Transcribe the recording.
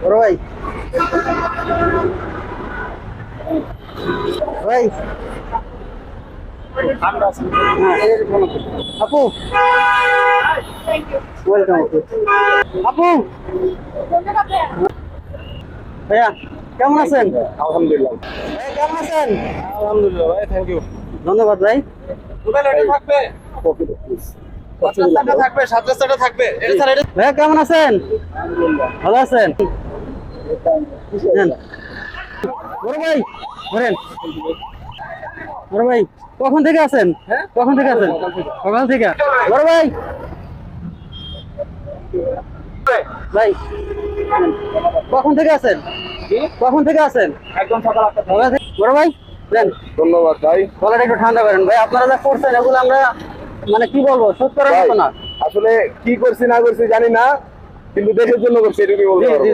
বড় ভাই ভাই আপু ওয়েলকাম আপু ভাইয়া কেমন আছেন? আলহামদুলিল্লাহ। ভাইয়া কেমন আছেন? আলহামদুলিল্লাহ ভাই, থ্যাংক ইউ। ধন্যবাদ ভাই। থাকবে থাকবে, সাত রাস্তাটা থাকবে। এটা স্যার, এটা ভাইয়া কেমন আছেন? ভালো আছেন? নেন। বড় ভাই ধরেন। বড় ভাই কখন থেকে আছেন? কখন থেকে আছেন? সকাল থেকে। বড় ভাই ভাই কখন থেকে আছেন? কখন থেকে আছেন? একদম সকাল 8টা। বড় ভাই নেন। ধন্যবাদ ভাই। গলাটা একটু ঠান্ডা করেন ভাই। আপনারা যা করছেন এগুলো আমরা মানে কি বলবো, শোধ করার ভাই, মতো না। আসলে কি করছি না করছি জানি না, কিন্তু দেশের জন্য করছি, এটুকুই বলতে জি জি পারবো। জি